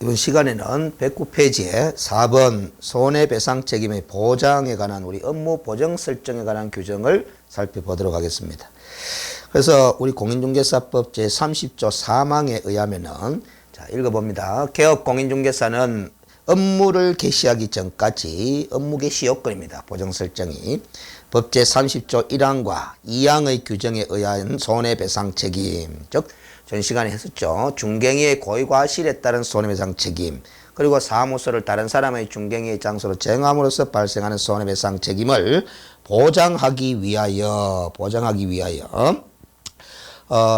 이번 시간에는 109페이지에 4번 손해배상 책임의 보장에 관한 우리 업무 보정 설정에 관한 규정을 살펴보도록 하겠습니다. 그래서 우리 공인중개사법 제30조 4항에 의하면은 자, 읽어봅니다. 개업 공인중개사는 업무를 개시하기 전까지 업무 개시 요건입니다. 보정 설정이 법 제30조 1항과 2항의 규정에 의한 손해배상 책임, 즉 전 시간에 했었죠. 중개인의 고의 과실에 따른 손해배상 책임, 그리고 사무소를 다른 사람의 중개인의 장소로 정함으로써 발생하는 손해배상 책임을 보장하기 위하여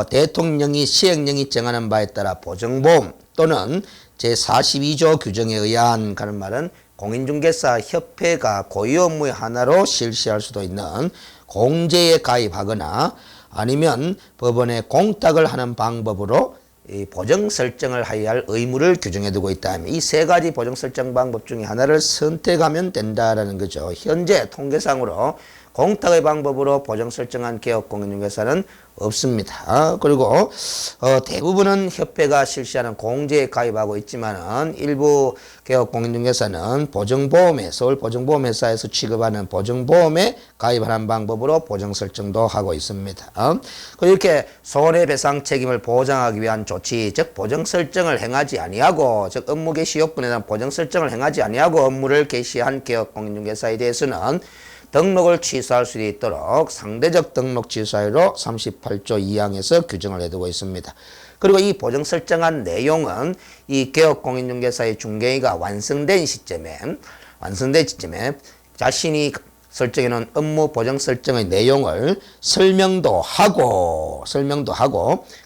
대통령이 시행령이 정하는 바에 따라 보정보험 또는 제42조 규정에 의한 가는 말은 공인중개사 협회가 고유 업무의 하나로 실시할 수도 있는 공제에 가입하거나 아니면 법원에 공탁을 하는 방법으로 이 보정 설정을 하여야 할 의무를 규정해 두고 있다면 이 세 가지 보정 설정 방법 중에 하나를 선택하면 된다라는 거죠. 현재 통계상으로 공탁의 방법으로 보정 설정한 개업 공인중개사는 없습니다. 그리고 대부분은 협회가 실시하는 공제에 가입하고 있지만은 일부 개업 공인중개사는 보정보험에 서울보정보험회사에서 취급하는 보정보험에 가입하는 방법으로 보정 설정도 하고 있습니다. 그리고 이렇게 손해배상 책임을 보장하기 위한 조치, 즉 보정 설정을 행하지 아니하고, 즉 업무 개시 요건에 대한 보정 설정을 행하지 아니하고 업무를 개시한 개업 공인중개사에 대해서는 등록을 취소할 수 있도록 상대적 등록 취소하기로 38조 2항에서 규정을 해두고 있습니다. 그리고 이 보정 설정한 내용은 이 개업 공인중개사의 중개인가 완성된 시점에 자신이 설정해 놓은 업무 보정 설정의 내용을 설명도 하고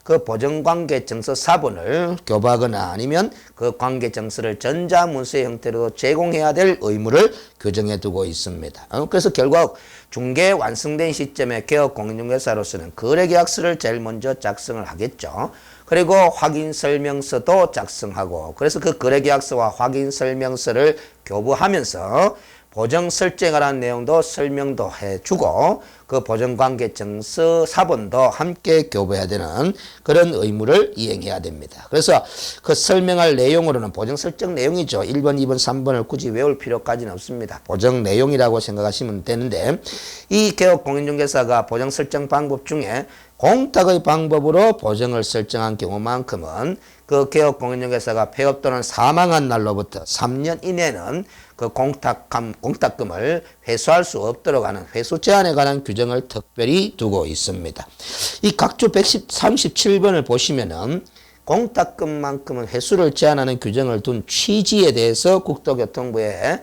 그 보정관계증서 사본을 교부하거나 아니면 그 관계증서를 전자문서의 형태로 제공해야 될 의무를 규정해 두고 있습니다. 그래서 결국 중개 완성된 시점에 개업 공인중개사로서는 거래계약서를 제일 먼저 작성을 하겠죠. 그리고 확인설명서도 작성하고, 그래서 그 거래계약서와 확인설명서를 교부하면서 보정 설정에 관한 내용도 설명도 해주고 그 보정관계증서 사본도 함께 교부해야 되는 그런 의무를 이행해야 됩니다. 그래서 그 설명할 내용으로는 보정 설정 내용이죠. 1번, 2번, 3번을 굳이 외울 필요까지는 없습니다. 보정 내용이라고 생각하시면 되는데, 이 개업 공인중개사가 보정 설정 방법 중에 공탁의 방법으로 보정을 설정한 경우만큼은 그 개업 공인중개사가 폐업 또는 사망한 날로부터 3년 이내는 그 공탁금을 회수할 수 없도록 하는 회수 제한에 관한 규정을 특별히 두고 있습니다. 이 각조 137번을 보시면은 공탁금만큼은 회수를 제한하는 규정을 둔 취지에 대해서 국토교통부의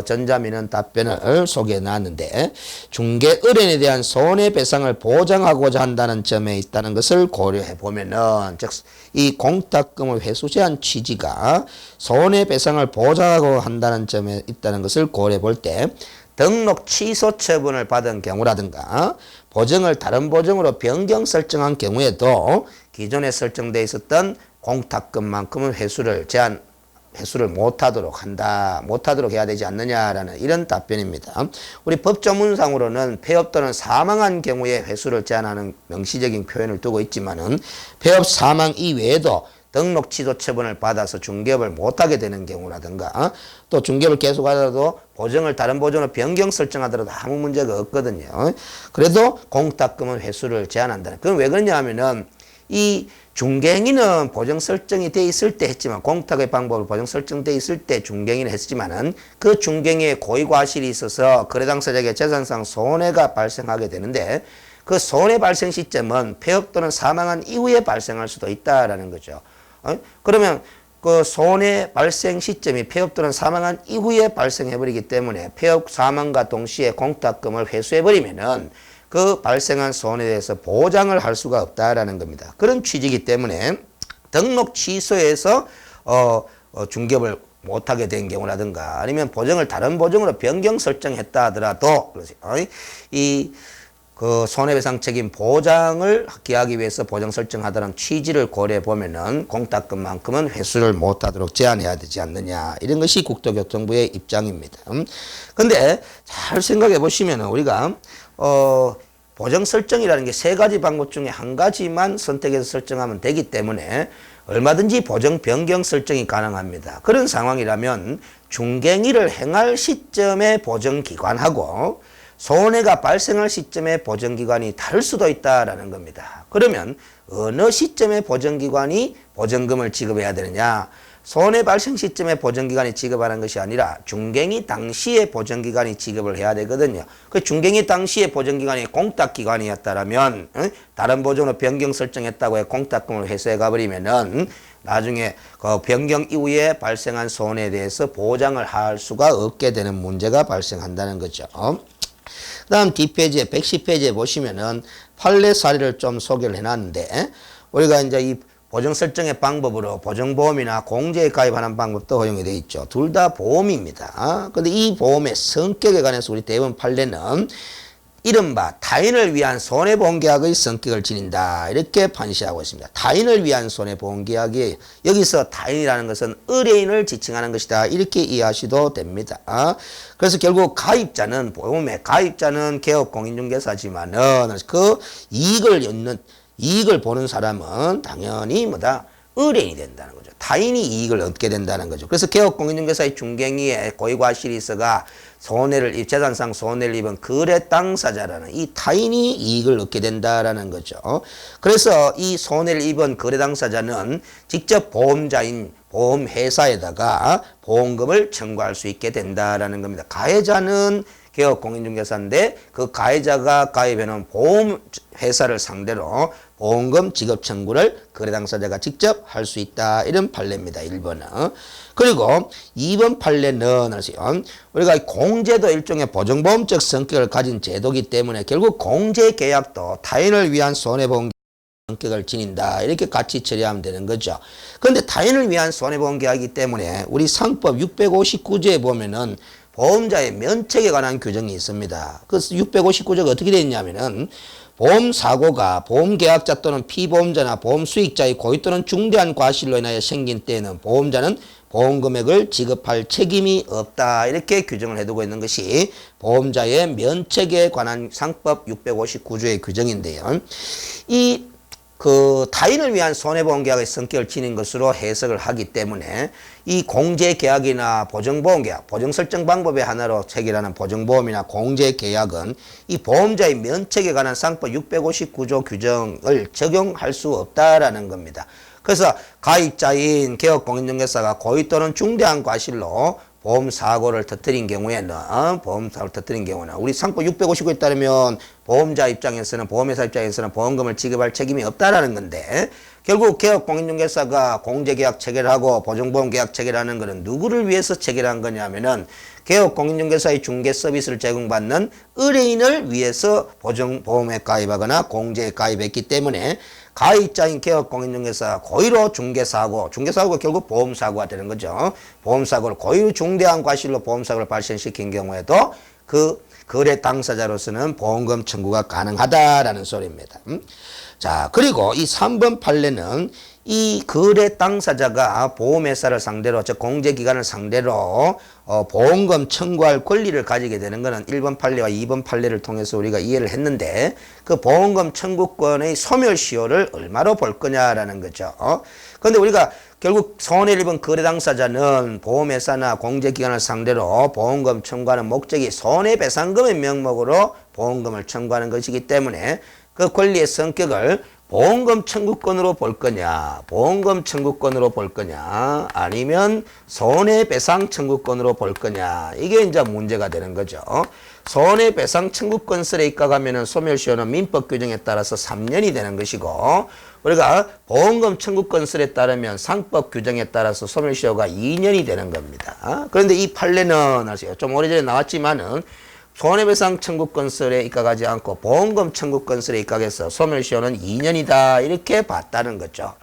전자민원 답변을 소개해 놨는데, 중개 의뢰인에 대한 손해배상을 보장하고자 한다는 점에 있다는 것을 고려해 보면은, 즉 이 공탁금을 회수 제한 취지가 손해배상을 보장하고 한다는 점에 있다는 것을 고려해 볼 때 등록 취소 처분을 받은 경우라든가 보정을 다른 보정으로 변경 설정한 경우에도 기존에 설정되어 있었던 공탁금만큼은 회수를 못하도록 해야 되지 않느냐라는 이런 답변입니다. 우리 법조문상으로는 폐업 또는 사망한 경우에 회수를 제한하는 명시적인 표현을 두고 있지만은 폐업 사망 이외에도 등록 취소 처분을 받아서 중개업을 못하게 되는 경우라든가 또 중개업을 계속하더라도 보정을 다른 보정으로 변경 설정하더라도 아무 문제가 없거든요. 그래도 공탁금은 회수를 제한한다는. 그건 왜 그러냐 하면은 이 중개행위는 보정 설정이 돼 있을 때 했지만, 공탁의 방법을 보정 설정돼 있을 때 중개행위를 했지만은 그 중개행위에 고의 과실이 있어서 거래 당사자에게 재산상 손해가 발생하게 되는데, 그 손해 발생 시점은 폐업 또는 사망한 이후에 발생할 수도 있다라는 거죠. 그러면 그 손해 발생 시점이 폐업 또는 사망한 이후에 발생해버리기 때문에 폐업 사망과 동시에 공탁금을 회수해버리면은 그 발생한 손해에 대해서 보장을 할 수가 없다라는 겁니다. 그런 취지이기 때문에 등록 취소에서 중개업을 못하게 된 경우라든가 아니면 보정을 다른 보정으로 변경 설정했다 하더라도 그 손해배상 책임 보장을 기하기 위해서 보정 설정하다는 취지를 고려해 보면은 공탁금만큼은 회수를 못하도록 제한해야 되지 않느냐, 이런 것이 국토교통부의 입장입니다. 근데 잘 생각해 보시면은 우리가 보정 설정이라는 게 세 가지 방법 중에 한 가지만 선택해서 설정하면 되기 때문에 얼마든지 보정 변경 설정이 가능합니다. 그런 상황이라면 중갱이를 행할 시점의 보정기관하고 손해가 발생할 시점의 보정기관이 다를 수도 있다라는 겁니다. 그러면 어느 시점의 보정기관이 보정금을 지급해야 되느냐? 손해 발생 시점에 보정기관이 지급하는 것이 아니라 중갱이 당시에 보정기관이 지급을 해야 되거든요. 그 중갱이 당시에 보정기관이 공탁기관이었다면 다른 보정으로 변경 설정했다고 해 공탁금을 회수해 가버리면은 나중에 그 변경 이후에 발생한 손해에 대해서 보장을 할 수가 없게 되는 문제가 발생한다는 거죠. 그 다음 뒷페이지에 110페이지에 보시면은 판례 사례를 좀 소개를 해놨는데 우리가 이제 이 보정 설정의 방법으로 보정보험이나 공제에 가입하는 방법도 허용이 되어 있죠. 둘 다 보험입니다. 근데 이 보험의 성격에 관해서 우리 대법원 판례는 이른바 타인을 위한 손해보험계약의 성격을 지닌다. 이렇게 판시하고 있습니다. 타인을 위한 손해보험계약이 여기서 타인이라는 것은 의뢰인을 지칭하는 것이다. 이렇게 이해하셔도 됩니다. 그래서 결국 가입자는 보험의 가입자는 개업공인중개사지만은 그 이익을 보는 사람은 당연히 뭐다? 의뢰인이 된다는 거죠. 타인이 이익을 얻게 된다는 거죠. 그래서 개업공인중개사의 중갱이에 고의과실이서가 재산상 손해를 입은 거래 당사자라는 이 타인이 이익을 얻게 된다라는 거죠. 그래서 이 손해를 입은 거래 당사자는 직접 보험자인 보험회사에다가 보험금을 청구할 수 있게 된다라는 겁니다. 가해자는 개업공인중개사인데 그 가해자가 가입해놓은 보험회사를 상대로 보험금 지급 청구를 거래 당사자가 직접 할 수 있다. 이런 판례입니다. 1번은. 그리고 2번 판례는 우리가 공제도 일종의 보정보험적 성격을 가진 제도이기 때문에 결국 공제계약도 타인을 위한 손해보험 성격을 지닌다. 이렇게 같이 처리하면 되는 거죠. 그런데 타인을 위한 손해보험계약이기 때문에 우리 상법 659조에 보면은 보험자의 면책에 관한 규정이 있습니다. 그래서 659조가 어떻게 되어 있냐면은 보험사고가 보험계약자 또는 피보험자나 보험수익자의 고의 또는 중대한 과실로 인하여 생긴 때에는 보험자는 보험금액을 지급할 책임이 없다. 이렇게 규정을 해두고 있는 것이 보험자의 면책에 관한 상법 659조의 규정인데요. 타인을 위한 손해보험계약의 성격을 지닌 것으로 해석을 하기 때문에 이 공제계약이나 보정보험계약, 보정설정 방법의 하나로 체결하는 보정보험이나 공제계약은 이 보험자의 면책에 관한 상법 659조 규정을 적용할 수 없다라는 겁니다. 그래서 가입자인 개업공인중개사가 고의 또는 중대한 과실로 보험사고를 터뜨린 경우에는 우리 상법 659에 따르면 보험자 입장에서는 보험회사 입장에서는 보험금을 지급할 책임이 없다라는 건데 결국 개업공인중개사가 공제계약 체결하고 보정보험계약 체결하는 것은 누구를 위해서 체결한 거냐면은 개업공인중개사의 중개 서비스를 제공받는 의뢰인을 위해서 보정보험에 가입하거나 공제에 가입했기 때문에 가입자인 개업공인중개사 고의로 중개사고가 결국 보험사고가 되는 거죠. 보험사고를 고의로 중대한 과실로 보험사고를 발생시킨 경우에도 그 거래 당사자로서는 보험금 청구가 가능하다라는 소리입니다. 자, 그리고 이 3번 판례는 이 거래 당사자가 보험회사를 상대로, 즉 공제기관을 상대로 보험금 청구할 권리를 가지게 되는 것은 1번 판례와 2번 판례를 통해서 우리가 이해를 했는데 그 보험금 청구권의 소멸시효를 얼마로 볼 거냐라는 거죠. 그런데 우리가 결국 손해를 입은 거래 당사자는 보험회사나 공제기관을 상대로 보험금 청구하는 목적이 손해배상금의 명목으로 보험금을 청구하는 것이기 때문에 그 권리의 성격을 보험금 청구권으로 볼 거냐, 아니면 손해배상 청구권으로 볼 거냐, 이게 이제 문제가 되는 거죠. 손해배상 청구권설에 입각하면은 소멸시효는 민법 규정에 따라서 3년이 되는 것이고, 우리가 보험금 청구권설에 따르면 상법 규정에 따라서 소멸시효가 2년이 되는 겁니다. 그런데 이 판례는 아세요? 좀 오래전에 나왔지만은 손해배상 청구권설에 입각하지 않고 보험금 청구권설에 입각해서 소멸시효는 2년이다 이렇게 봤다는 거죠.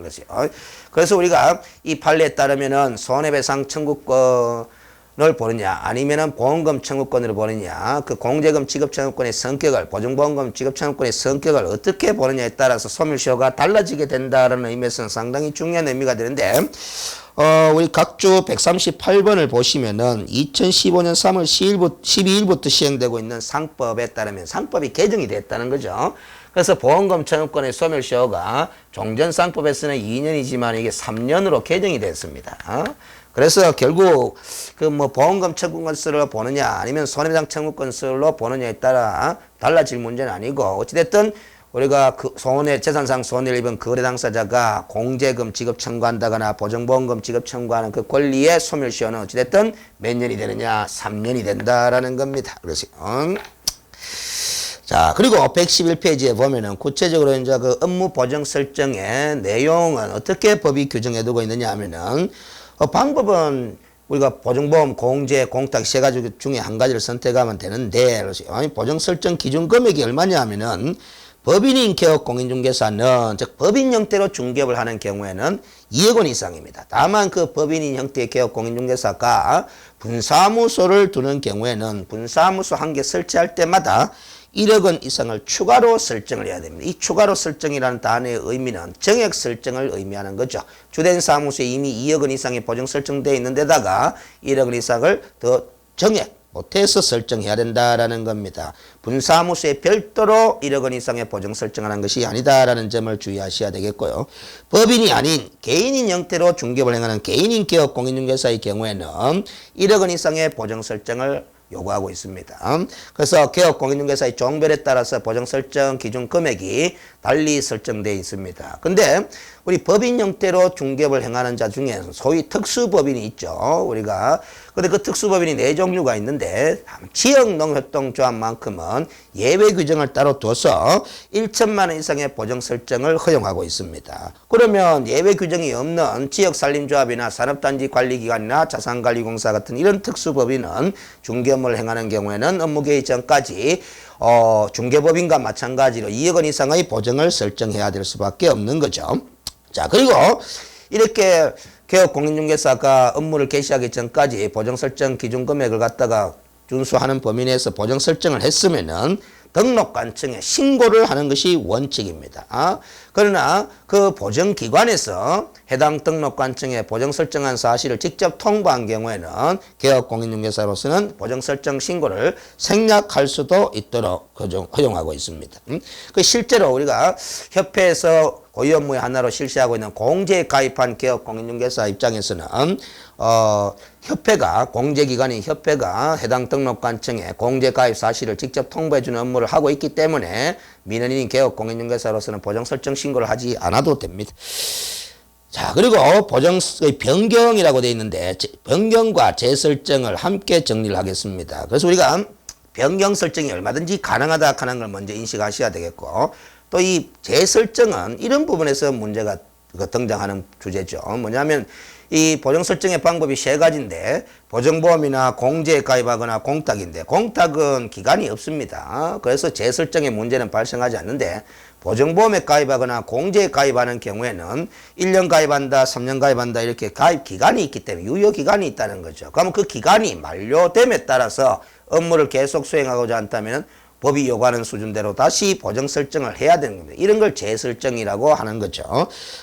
그래서 우리가 이 판례에 따르면은 손해배상 청구권을 보느냐 아니면은 보험금 청구권으로 보느냐 그 공제금 지급 청구권의 성격을 보증보험금 지급 청구권의 성격을 어떻게 보느냐에 따라서 소멸시효가 달라지게 된다는 의미에서는 상당히 중요한 의미가 되는데 우리 각주 138번을 보시면은 2015년 3월 12일부터 시행되고 있는 상법에 따르면 상법이 개정이 됐다는 거죠. 그래서 보험금 청구권의 소멸시효가 종전상법에서는 2년이지만 이게 3년으로 개정이 됐습니다. 그래서 결국 그 뭐 보험금 청구권수로 보느냐 아니면 손해배상 청구권수로 보느냐에 따라 달라질 문제는 아니고 어찌됐든 우리가 그 재산상 손해를 입은 거래 당사자가 공제금 지급 청구한다거나 보증보험금 지급 청구하는 그 권리의 소멸시효는 어찌됐든 몇 년이 되느냐 3년이 된다라는 겁니다. 그래서 자, 그리고 111페이지에 보면은 구체적으로 이제 그 업무 보정 설정의 내용은 어떻게 법이 규정해 두고 있느냐 하면은 방법은 우리가 보증보험, 공제, 공탁 세 가지 중에 한 가지를 선택하면 되는데 보정 설정 기준 금액이 얼마냐 하면은 법인인 개업 공인중개사는 즉 법인 형태로 중개업을 하는 경우에는 2억 원 이상입니다. 다만 그 법인인 형태의 개업 공인중개사가 분사무소를 두는 경우에는 분사무소 한 개 설치할 때마다 1억 원 이상을 추가로 설정을 해야 됩니다. 이 추가로 설정이라는 단어의 의미는 정액 설정을 의미하는 거죠. 주된 사무소에 이미 2억 원 이상의 보정 설정되어 있는 데다가 1억 원 이상을 더 정액 못해서 설정해야 된다라는 겁니다. 분사무소에 별도로 1억 원 이상의 보정 설정하는 것이 아니다라는 점을 주의하셔야 되겠고요. 법인이 아닌 개인인 형태로 중개업을 행하는 개인인 개업 공인중개사의 경우에는 1억 원 이상의 보정 설정을 요구하고 있습니다. 그래서 개업 공인중개사의 종별에 따라서 보정 설정 기준 금액이 달리 설정되어 있습니다. 근데 우리 법인 형태로 중개업을 행하는 자 중에 소위 특수법인이 있죠. 근데 그 특수법인이 4종류가 있는데 지역농협동조합만큼은 예외 규정을 따로 둬서 1천만 원 이상의 보정 설정을 허용하고 있습니다. 그러면 예외 규정이 없는 지역산림조합이나 산업단지관리기관이나 자산관리공사 같은 이런 특수법인은 중개업을 행하는 경우에는 업무 개시 전까지 중개법인과 마찬가지로 2억 원 이상의 보정을 설정해야 될 수밖에 없는 거죠. 자, 그리고 이렇게 개업 공인중개사가 업무를 개시하기 전까지 보정 설정 기준 금액을 갖다가 준수하는 범위 내에서 보정 설정을 했으면은 등록관청에 신고를 하는 것이 원칙입니다. 그러나 그 보정기관에서 해당 등록관청에 보정 설정한 사실을 직접 통보한 경우에는 개업 공인중개사로서는 보정 설정 신고를 생략할 수도 있도록 허용하고 있습니다. 그 실제로 우리가 협회에서 고유 업무의 하나로 실시하고 있는 공제에 가입한 개업 공인중개사 입장에서는 공제기관인 협회가 해당 등록관청에 공제 가입 사실을 직접 통보해주는 업무를 하고 있기 때문에 민원인인 개업 공인중개사로서는 보정 설정 신고를 하지 않아도 됩니다. 자, 그리고 보정의 변경이라고 되어 있는데 변경과 재설정을 함께 정리를 하겠습니다. 그래서 우리가 변경 설정이 얼마든지 가능하다 하는 걸 먼저 인식하셔야 되겠고 또 이 재설정은 이런 부분에서 문제가 등장하는 주제죠. 뭐냐면 이 보정 설정의 방법이 3가지인데 보정보험이나 공제에 가입하거나 공탁인데 공탁은 기간이 없습니다. 그래서 재설정의 문제는 발생하지 않는데 보정보험에 가입하거나 공제에 가입하는 경우에는 1년 가입한다, 3년 가입한다 이렇게 가입 기간이 있기 때문에 유효기간이 있다는 거죠. 그러면 그 기간이 만료됨에 따라서 업무를 계속 수행하고자 한다면 법이 요구하는 수준대로 다시 보정 설정을 해야 되는 겁니다. 이런 걸 재설정이라고 하는 거죠.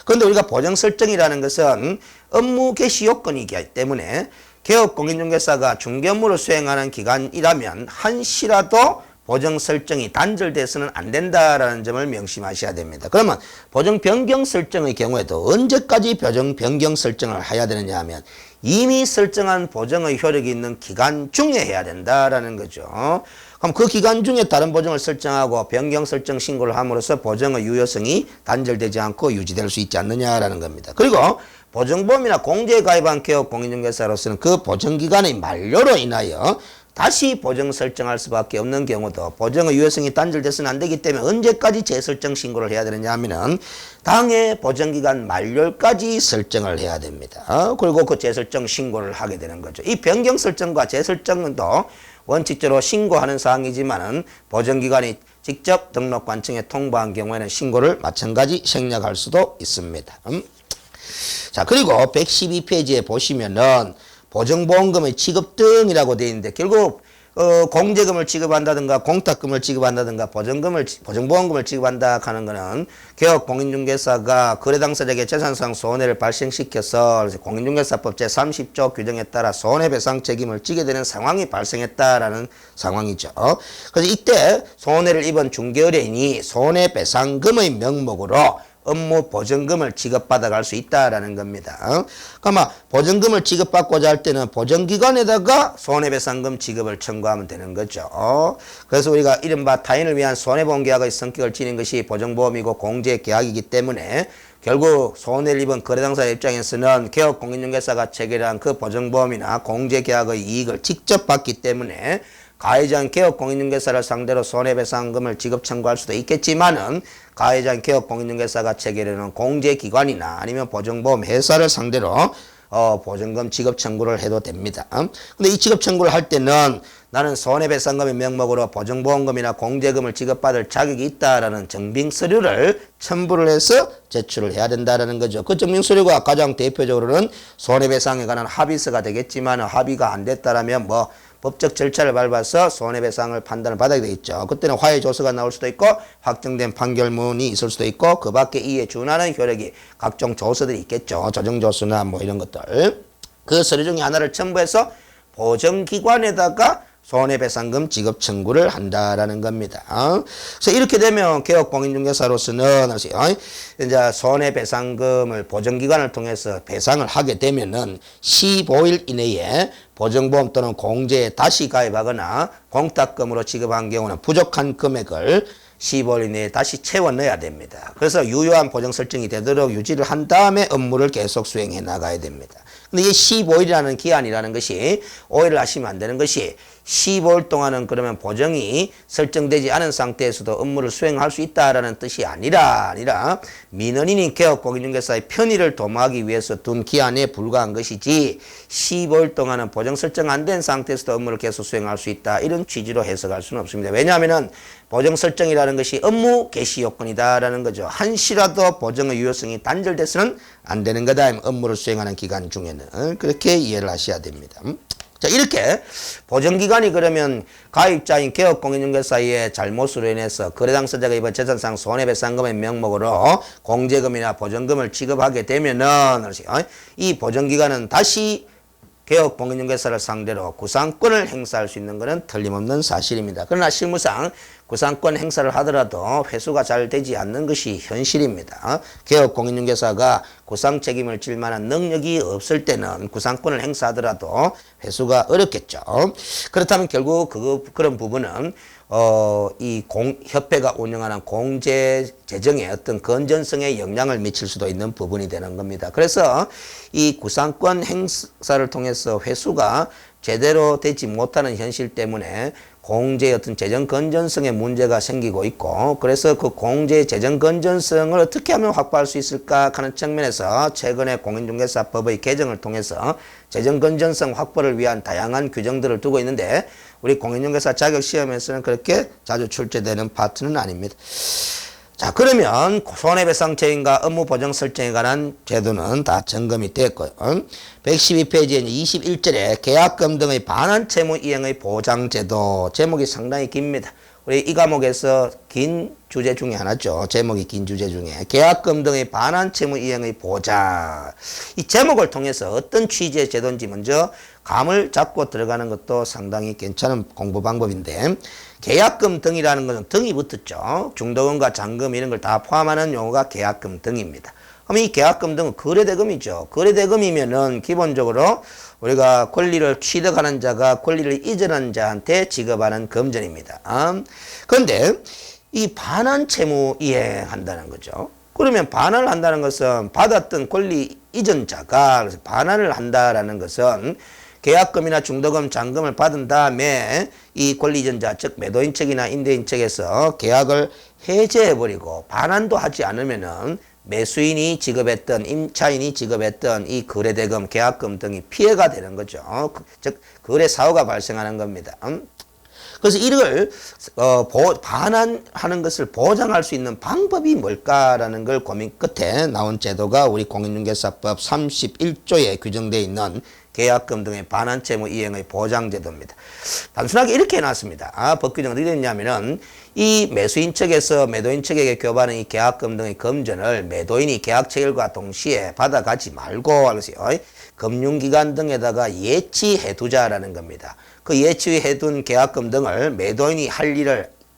그런데 우리가 보정 설정이라는 것은 업무 개시 요건이기 때문에 개업 공인중개사가 중개 업무를 수행하는 기간이라면 한시라도 보정 설정이 단절돼서는 안 된다라는 점을 명심하셔야 됩니다. 그러면 보정 변경 설정의 경우에도 언제까지 보정 변경 설정을 해야 되느냐 하면 이미 설정한 보정의 효력이 있는 기간 중에 해야 된다라는 거죠. 그럼 그 기간 중에 다른 보정을 설정하고 변경 설정 신고를 함으로써 보정의 유효성이 단절되지 않고 유지될 수 있지 않느냐라는 겁니다. 그리고 보정보험이나 공제에 가입한 개업 공인중개사로서는 그 보정기간의 만료로 인하여 다시 보정 설정할 수밖에 없는 경우도 보정의 유효성이 단절돼서는 안 되기 때문에 언제까지 재설정 신고를 해야 되느냐 하면은 당해 보정기간 만료까지 설정을 해야 됩니다. 그리고 그 재설정 신고를 하게 되는 거죠. 이 변경 설정과 재설정도 원칙적으로 신고하는 사항이지만은 보정기관이 직접 등록관청에 통보한 경우에는 신고를 마찬가지 생략할 수도 있습니다. 자, 그리고 112페이지에 보시면은 보정보험금의 지급 등이라고 되어 있는데 결국 공제금을 지급한다든가 공탁금을 지급한다든가 보증보험금을 지급한다 하는 거는 개업 공인중개사가 거래 당사자에게 재산상 손해를 발생시켜서 공인중개사법 제30조 규정에 따라 손해배상 책임을 지게 되는 상황이 발생했다라는 상황이죠. 그래서 이때 손해를 입은 중개의뢰인이 손해배상금의 명목으로 업무 보증금을 지급받아 갈 수 있다라는 겁니다. 그러면 보증금을 지급받고자 할 때는 보증기관에다가 손해배상금 지급을 청구하면 되는 거죠. 그래서 우리가 이른바 타인을 위한 손해보험계약의 성격을 지닌 것이 보증보험이고 공제계약이기 때문에 결국 손해를 입은 거래당사 입장에서는 개업 공인중개사가 체결한 그 보증보험이나 공제계약의 이익을 직접 받기 때문에 가해자인 개업 공인중개사를 상대로 손해배상금을 지급 청구할 수도 있겠지만은 가해자인 개업 공인중개사가 체결하는 공제기관이나 아니면 보증보험 회사를 상대로 보증금 지급 청구를 해도 됩니다. 근데 이 지급 청구를 할 때는 나는 손해배상금의 명목으로 보증보험금이나 공제금을 지급받을 자격이 있다라는 증빙서류를 첨부를 해서 제출을 해야 된다라는 거죠. 그 증빙서류가 가장 대표적으로는 손해배상에 관한 합의서가 되겠지만 합의가 안 됐다라면 뭐 법적 절차를 밟아서 손해배상을 판단을 받아야 되겠죠. 그때는 화해조서가 나올 수도 있고 확정된 판결문이 있을 수도 있고 그 밖에 이에 준하는 효력이 각종 조서들이 있겠죠. 조정조서나 뭐 이런 것들. 그 서류 중에 하나를 첨부해서 보증기관에다가 손해배상금 지급 청구를 한다라는 겁니다. 그래서 이렇게 되면 개업 공인중개사로서는 이제 손해배상금을 보증기관을 통해서 배상을 하게 되면은 15일 이내에 보증보험 또는 공제에 다시 가입하거나 공탁금으로 지급한 경우는 부족한 금액을 15일 이내에 다시 채워 넣어야 됩니다. 그래서 유효한 보증 설정이 되도록 유지를 한 다음에 업무를 계속 수행해 나가야 됩니다. 근데 이 15일이라는 기한이라는 것이 오해를 하시면 안 되는 것이 15일 동안은 그러면 보증이 설정되지 않은 상태에서도 업무를 수행할 수 있다라는 뜻이 아니라 민원인이 개업 공인중개사의 편의를 도모하기 위해서 둔 기한에 불과한 것이지 15일 동안은 보증 설정 안 된 상태에서도 업무를 계속 수행할 수 있다 이런 취지로 해석할 수는 없습니다. 왜냐하면은 보증 설정이라는 것이 업무 개시 요건이다라는 거죠. 한시라도 보증의 유효성이 단절돼서는 안 되는 거다. 업무를 수행하는 기간 중에는 그렇게 이해를 하셔야 됩니다. 자, 이렇게 보증기관이 그러면 가입자인 개업공인중개사의 잘못으로 인해서 거래당사자가 입은 재산상 손해배상금의 명목으로 공제금이나 보증금을 지급하게 되면은 이 보증기관은 다시 개업공인중개사를 상대로 구상권을 행사할 수 있는 것은 틀림없는 사실입니다. 그러나 실무상 구상권 행사를 하더라도 회수가 잘 되지 않는 것이 현실입니다. 개업공인중개사가 구상 책임을 질 만한 능력이 없을 때는 구상권을 행사하더라도 회수가 어렵겠죠. 그렇다면 결국 그런 부분은 협회가 운영하는 공제 재정에 어떤 건전성에 영향을 미칠 수도 있는 부분이 되는 겁니다. 그래서 이 구상권 행사를 통해서 회수가 제대로 되지 못하는 현실 때문에 공제의 어떤 재정 건전성에 문제가 생기고 있고 그래서 그 공제 재정 건전성을 어떻게 하면 확보할 수 있을까 하는 측면에서 최근에 공인중개사법의 개정을 통해서 재정 건전성 확보를 위한 다양한 규정들을 두고 있는데 우리 공인중개사 자격시험에서는 그렇게 자주 출제되는 파트는 아닙니다. 자, 그러면 손해배상 책임과 업무 보정 설정에 관한 제도는 다 점검이 됐고요. 112페이지에 21절에 계약금 등의 반환 채무 이행의 보장 제도 제목이 상당히 깁니다. 우리 이 과목에서 긴 주제 중에 하나죠. 제목이 긴 주제 중에 계약금 등의 반환 채무 이행의 보장. 이 제목을 통해서 어떤 취지의 제도인지 먼저 감을 잡고 들어가는 것도 상당히 괜찮은 공부 방법인데 계약금 등이라는 것은 등이 붙었죠. 중도금과 잔금 이런 걸 다 포함하는 용어가 계약금 등입니다. 그럼 이 계약금 등은 거래대금이죠. 거래대금이면은 기본적으로 우리가 권리를 취득하는 자가 권리를 이전한 자한테 지급하는 금전입니다. 그런데 이 반환 채무 이행한다는 거죠. 그러면 반환을 한다는 것은 받았던 권리 이전자가 그래서 반환을 한다라는 것은 계약금이나 중도금, 잔금을 받은 다음에 이 권리 이전자, 즉 매도인 측이나 임대인 측에서 계약을 해제해버리고 반환도 하지 않으면은 매수인이 지급했던, 임차인이 지급했던 이 거래대금, 계약금 등이 피해가 되는 거죠. 즉 거래 사고가 발생하는 겁니다. 그래서 이걸 반환하는 것을 보장할 수 있는 방법이 뭘까라는 걸 고민 끝에 나온 제도가 우리 공인중개사법 31조에 규정되어 있는 계약금 등의 반환채무 이행의 보장제도입니다. 단순하게 이렇게 해놨습니다. 법규정은 어떻게 됐냐면은 이 매수인 측에서 매도인 측에게 교부하는 이 계약금 등의 금전을 매도인이 계약 체결과 동시에 받아가지 말고 하세요. 금융기관 등에다가 예치해두자라는 겁니다. 그 예치해둔 계약금 등을 매도인이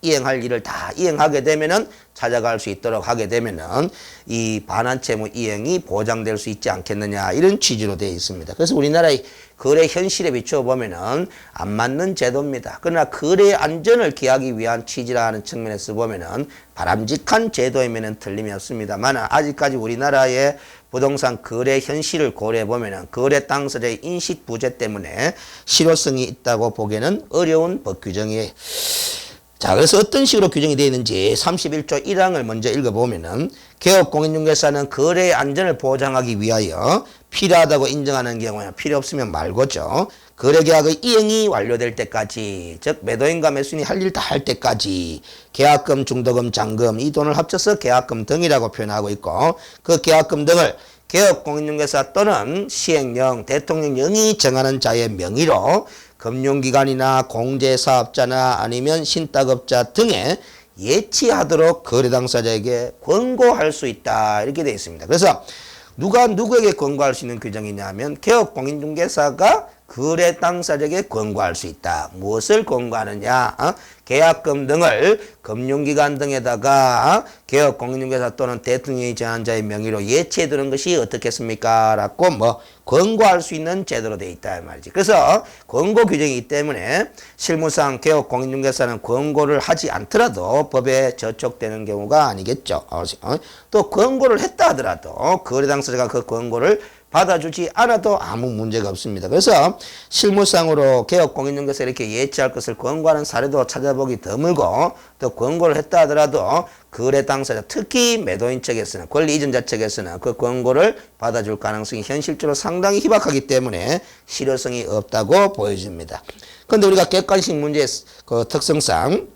이행할 일을 다 이행하게 되면은 찾아갈 수 있도록 하게 되면은 이 반환채무 이행이 보장될 수 있지 않겠느냐 이런 취지로 되어 있습니다. 그래서 우리나라의 거래 현실에 비추어 보면은 안 맞는 제도입니다. 그러나 거래 안전을 기하기 위한 취지라는 측면에서 보면은 바람직한 제도이면은 틀림이 없습니다만 아직까지 우리나라의 부동산 거래 현실을 고려해 보면은 거래 당사자의 인식 부재 때문에 실효성이 있다고 보기에는 어려운 법 규정이에요. 자, 그래서 어떤 식으로 규정이 되어 있는지 31조 1항을 먼저 읽어보면은 개업공인중개사는 거래의 안전을 보장하기 위하여 필요하다고 인정하는 경우에 필요 없으면 말고죠. 거래계약의 이행이 완료될 때까지, 즉 매도인과 매수인이 할 일 다 할 때까지 계약금, 중도금, 잔금 이 돈을 합쳐서 계약금 등이라고 표현하고 있고 그 계약금 등을 개업공인중개사 또는 시행령, 대통령령이 정하는 자의 명의로 금융기관이나 공제사업자나 아니면 신탁업자 등에 예치하도록 거래 당사자에게 권고할 수 있다 이렇게 되어 있습니다. 그래서 누가 누구에게 권고할 수 있는 규정이냐면 개업공인중개사가 거래 당사자에게 권고할 수 있다. 무엇을 권고하느냐? 계약금 등을 금융기관 등에다가 개업공인중개사 또는 대통령이 정한 자의 명의로 예치해두는 것이 어떻겠습니까? 라고 권고할 수 있는 제도로 되어 있다 말이지. 그래서 권고 규정이기 때문에 실무상 개업공인중개사는 권고를 하지 않더라도 법에 저촉되는 경우가 아니겠죠. 또 권고를 했다 하더라도 거래 당사자가 그 권고를 받아주지 않아도 아무 문제가 없습니다. 그래서 실무상으로 개업공인중개사 이렇게 예치할 것을 권고하는 사례도 찾아보기 드물고 또 권고를 했다 하더라도 거래 당사자 특히 매도인 측에서는 권리 이전자 측에서는 그 권고를 받아줄 가능성이 현실적으로 상당히 희박하기 때문에 실효성이 없다고 보여집니다. 그런데 우리가 객관식 문제의 그 특성상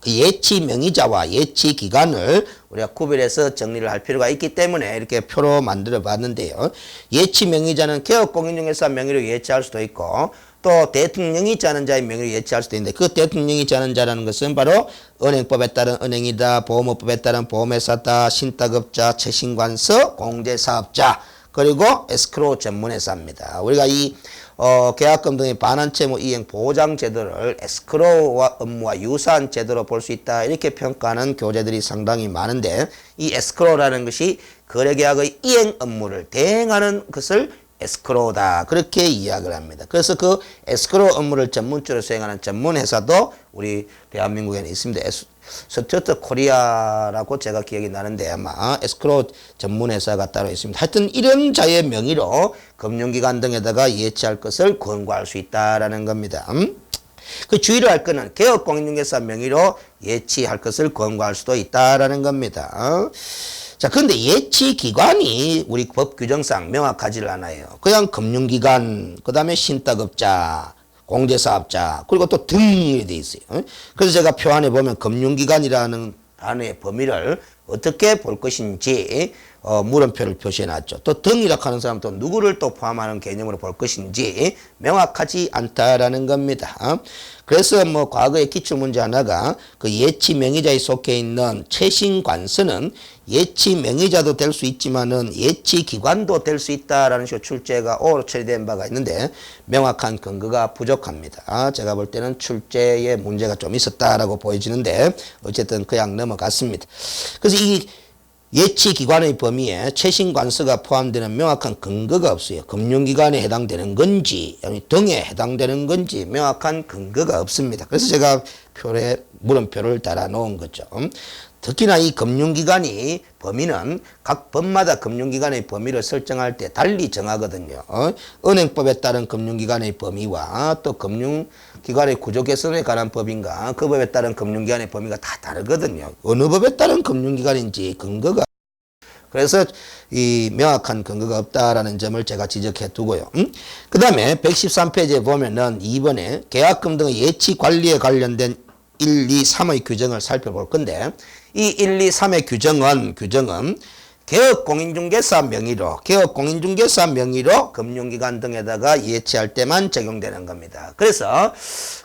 예치 명의자와 예치 기간을 우리가 구별해서 정리를 할 필요가 있기 때문에 이렇게 표로 만들어 봤는데요. 예치 명의자는 개업공인중개사 명의로 예치할 수도 있고 또 대통령이 짜는 자의 명의로 예치할 수도 있는데 그 대통령이 짜는 자라는 것은 바로 은행법에 따른 은행이다, 보험업법에 따른 보험회사다, 신탁업자, 최신관서, 공제사업자 그리고 에스크로우 전문회사입니다. 우리가 이 계약금 등의 반환채무 이행 보장 제도를 에스크로우 업무와 유사한 제도로 볼 수 있다 이렇게 평가하는 교재들이 상당히 많은데 이 에스크로우라는 것이 거래계약의 이행 업무를 대행하는 것을 에스크로우다 그렇게 이야기를 합니다. 그래서 그 에스크로우 업무를 전문적으로 수행하는 전문회사도 우리 대한민국에는 있습니다. 스튜어트 코리아라고 제가 기억이 나는데 아마 에스크로우 전문회사가 따로 있습니다. 하여튼 이런 자의 명의로 금융기관 등에다가 예치할 것을 권고할 수 있다라는 겁니다. 그 주의를 할 거는 개업공인중개사 명의로 예치할 것을 권고할 수도 있다라는 겁니다. 자, 그런데 예치기관이 우리 법 규정상 명확하지를 않아요. 그냥 금융기관, 그 다음에 신탁업자, 공제사업자, 그리고 또 등이 돼 있어요. 그래서 제가 표안에 보면 금융기관이라는 단어의 범위를 어떻게 볼 것인지 물음표를 표시해 놨죠. 또 등이라고 하는 사람은 또 누구를 또 포함하는 개념으로 볼 것인지 명확하지 않다라는 겁니다. 그래서 과거의 기출문제 하나가 그 예치 명의자에 속해 있는 최신 관서는 예치 명의자도 될 수 있지만은 예치 기관도 될 수 있다라는 식으로 출제가 오로 처리된 바가 있는데 명확한 근거가 부족합니다. 제가 볼 때는 출제에 문제가 좀 있었다라고 보여지는데 어쨌든 그냥 넘어갔습니다. 그래서 이 예치 기관의 범위에 최신 관서가 포함되는 명확한 근거가 없어요. 금융기관에 해당되는 건지 등에 해당되는 건지 명확한 근거가 없습니다. 그래서 제가 표에 물음표를 달아 놓은 거죠. 특히나 이 금융기관이 범위는 각 법마다 금융기관의 범위를 설정할 때 달리 정하거든요. 은행법에 따른 금융기관의 범위와 또 금융기관의 구조 개선에 관한 법인가 그 법에 따른 금융기관의 범위가 다 다르거든요. 어느 법에 따른 금융기관인지 근거가 그래서 이 명확한 근거가 없다라는 점을 제가 지적해 두고요. 그 다음에 113페이지에 보면은 2번에 계약금 등의 예치 관리에 관련된 1, 2, 3의 규정을 살펴볼 건데 이 1, 2, 3의 규정은 개업공인중개사 명의로 금융기관 등에다가 예치할 때만 적용되는 겁니다. 그래서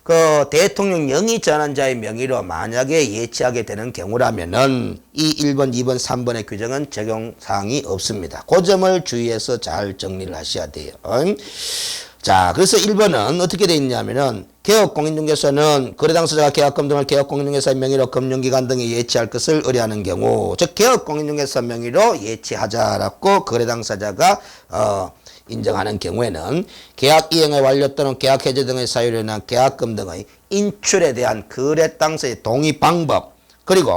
그 대통령 영위 전환자의 명의로 만약에 예치하게 되는 경우라면은 이 1번, 2번, 3번의 규정은 적용사항이 없습니다. 그 점을 주의해서 잘 정리를 하셔야 돼요. 자, 그래서 1번은 어떻게 되어 있냐면은 개업공인중개사는 거래당사자가 계약금 등을 개업공인중개사의 명의로 금융기관 등에 예치할 것을 의뢰하는 경우, 즉 개업공인중개사 명의로 예치하자라고 거래당사자가 인정하는 경우에는 계약 이행의 완료 또는 계약 해제 등의 사유로 인한 계약금 등의 인출에 대한 거래 당사자의 동의 방법, 그리고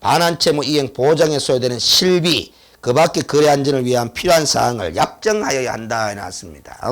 반환채무 이행 보장에 소요되는 실비, 그 밖에 거래 안전을 위한 필요한 사항을 약정하여야 한다 해놨습니다.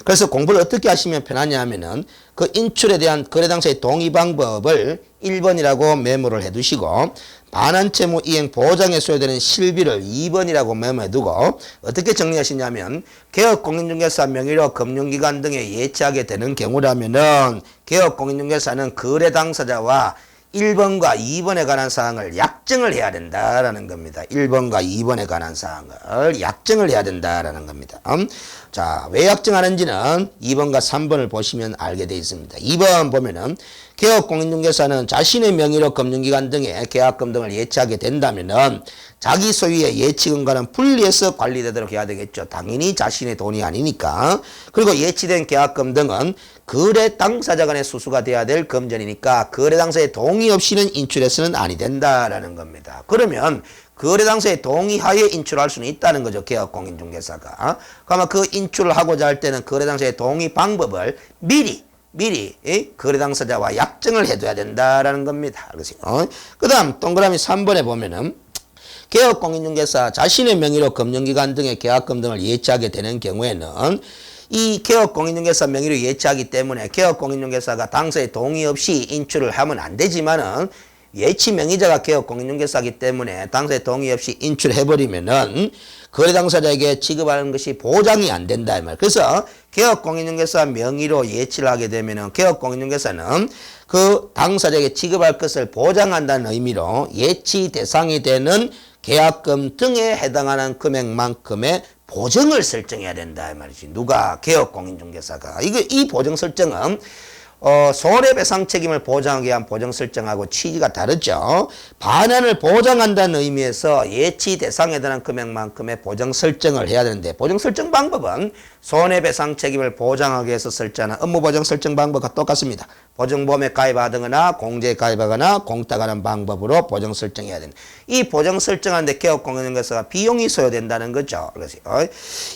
그래서 공부를 어떻게 하시면 편하냐 하면은 그 인출에 대한 거래 당사의 동의 방법을 1번이라고 메모를 해두시고, 반환채무 이행 보장에 소요되는 실비를 2번이라고 메모해두고, 어떻게 정리하시냐면 개업공인중개사 명의로 금융기관 등에 예치하게 되는 경우라면은 개업공인중개사는 거래 당사자와 1번과 2번에 관한 사항을 약정을 해야 된다라는 겁니다. 1번과 2번에 관한 사항을 약정을 해야 된다라는 겁니다. 자, 왜 약정하는지는 2번과 3번을 보시면 알게 되어 있습니다. 2번 보면은 개업공인중개사는 자신의 명의로 금융기관 등에 계약금 등을 예치하게 된다면은 자기 소유의 예치금과는 분리해서 관리되도록 해야 되겠죠. 당연히 자신의 돈이 아니니까. 그리고 예치된 계약금 등은 거래 당사자 간의 수수가 돼야 될 금전이니까 거래 당사자의 동의 없이는 인출해서는 아니 된다라는 겁니다. 그러면 거래 당사자의 동의하에 인출할 수는 있다는 거죠. 개업공인중개사가. 그러면 그 인출을 하고자 할 때는 거래 당사자의 동의 방법을 미리 거래 당사자와 약정을 해둬야 된다라는 겁니다. 그 다음 동그라미 3번에 보면은 개업공인중개사 자신의 명의로 금융기관 등의 계약금 등을 예치하게 되는 경우에는 이 개업공인중개사 명의로 예치하기 때문에 개업공인중개사가 당사의 동의 없이 인출을 하면 안 되지만은 예치 명의자가 개업공인중개사이기 때문에 당사의 동의 없이 인출해버리면은 거래 당사자에게 지급하는 것이 보장이 안 된다 이 말. 그래서 개업공인중개사 명의로 예치를 하게 되면은 개업공인중개사는 그 당사자에게 지급할 것을 보장한다는 의미로 예치 대상이 되는 계약금 등에 해당하는 금액만큼의 보증을 설정해야 된다 이 말이지. 누가? 개업공인중개사가. 이 보증 설정은 손해배상 책임을 보장하기 위한 보증 설정하고 취지가 다르죠. 반환을 보장한다는 의미에서 예치 대상에 대한 금액만큼의 보증 설정을 해야 되는데, 보증 설정 방법은 손해배상 책임을 보장하기 위해서 설정하는 업무보증 설정 방법과 똑같습니다. 보증보험에 가입하거나 공제에 가입하거나 공탁하는 방법으로 보증 설정해야 됩니다. 이 보증 설정하는데 개업공인중개사가 비용이 소요된다는 거죠. 그래서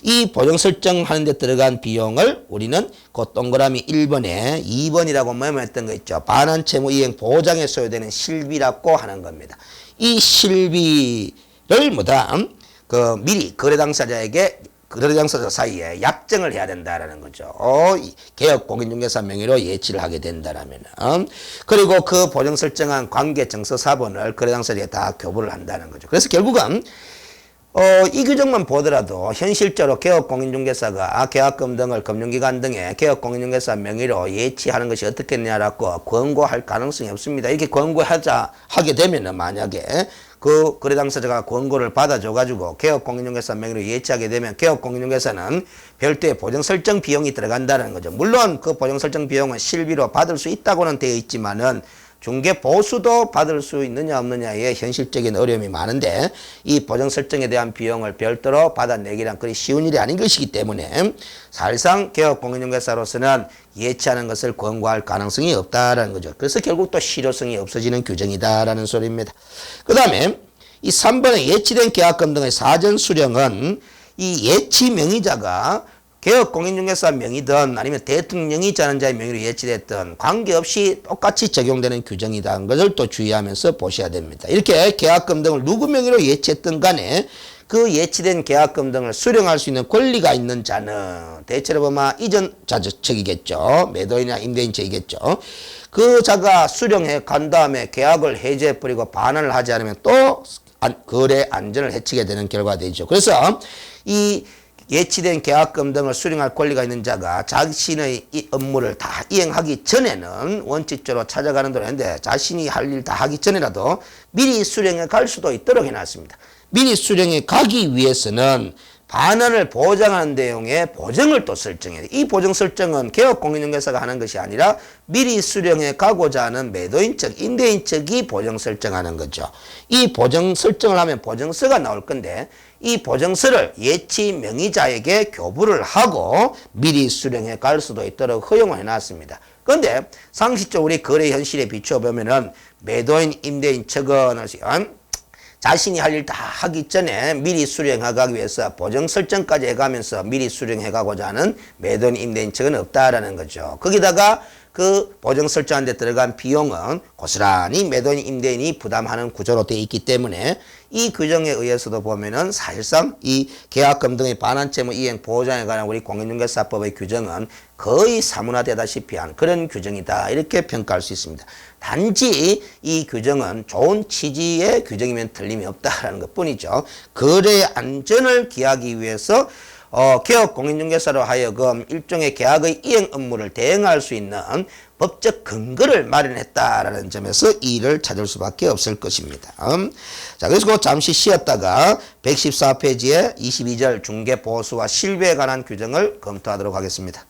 이 보증 설정하는 데 들어간 비용을 우리는 그 동그라미 1번에 2번이라고 메모했던 거 있죠. 반환채무 이행 보장에 소요되는 실비라고 하는 겁니다. 이 실비를 미리 거래 당사자에게 거래 당사자 사이에 약정을 해야 된다라는 거죠. 개업공인중개사 명의로 예치를 하게 된다라면. 그리고 그 보증 설정한 관계 정서 사본을 거래 당사자에게 다 교부를 한다는 거죠. 그래서 결국은 이 규정만 보더라도 현실적으로 개업공인중개사가 계약금 등을 금융기관 등에 개업공인중개사 명의로 예치하는 것이 어떻겠냐라고 권고할 가능성이 없습니다. 이렇게 하게 되면은 만약에 그 거래 당사자가 권고를 받아줘가지고 개업공인중개사 명의로 예치하게 되면 개업공인중개사는 별도의 보증 설정 비용이 들어간다는 거죠. 물론 그 보증 설정 비용은 실비로 받을 수 있다고는 되어 있지만은 중개 보수도 받을 수 있느냐 없느냐에 현실적인 어려움이 많은데, 이 보증 설정에 대한 비용을 별도로 받아내기란 그리 쉬운 일이 아닌 것이기 때문에 사실상 개업공인중개사로서는 예치하는 것을 권고할 가능성이 없다라는 거죠. 그래서 결국 또 실효성이 없어지는 규정이다라는 소리입니다. 그 다음에 이 3번에 예치된 계약금 등의 사전 수령은 이 예치 명의자가 개업공인중개사 명의든 아니면 대통령이 전환자의 명의로 예치됐든 관계없이 똑같이 적용되는 규정이라는 것을 또 주의하면서 보셔야 됩니다. 이렇게 계약금 등을 누구 명의로 예치했든 간에 그 예치된 계약금 등을 수령할 수 있는 권리가 있는 자는 대체로 보면 이전 자적이겠죠. 매도인이나 임대인 측이겠죠. 그 자가 수령해 간 다음에 계약을 해제해버리고 반환을 하지 않으면 또 거래 안전을 해치게 되는 결과가 되죠. 그래서 이 예치된 계약금 등을 수령할 권리가 있는 자가 자신의 이 업무를 다 이행하기 전에는 원칙적으로 찾아가는 대로 했는데, 자신이 할 일 다 하기 전에라도 미리 수령해 갈 수도 있도록 해놨습니다. 미리 수령에 가기 위해서는 반환을 보장하는 내용의 보정을 또 설정해야 돼. 이 보정 설정은 개업공인중개사가 하는 것이 아니라 미리 수령에 가고자 하는 매도인 측, 임대인 측이 보정 설정하는 거죠. 이 보정 설정을 하면 보정서가 나올 건데 이 보정서를 예치 명의자에게 교부를 하고 미리 수령해 갈 수도 있도록 허용을 해놨습니다. 그런데 상식적으로 우리 거래 현실에 비추어 보면은 매도인, 임대인 측은 자신이 할 일 다 하기 전에 미리 수령해 가기 위해서 보정 설정까지 해가면서 미리 수령해 가고자 하는 매도인, 임대인 측은 없다라는 거죠. 거기다가 그 보정 설정한 데 들어간 비용은 고스란히 매도인, 임대인이 부담하는 구조로 되어 있기 때문에 이 규정에 의해서도 보면은 사실상 이 계약금 등의 반환채무 이행 보장에 관한 우리 공인중개사법의 규정은 거의 사문화되다시피 한 그런 규정이다 이렇게 평가할 수 있습니다. 단지 이 규정은 좋은 취지의 규정이면 틀림이 없다라는 것 뿐이죠. 거래 안전을 기하기 위해서 개업 공인중개사로 하여금 일종의 계약의 이행 업무를 대행할 수 있는 법적 근거를 마련했다라는 점에서 이의를 찾을 수밖에 없을 것입니다. 자, 그래서 잠시 쉬었다가 114페이지의 22절 중개보수와 실비에 관한 규정을 검토하도록 하겠습니다.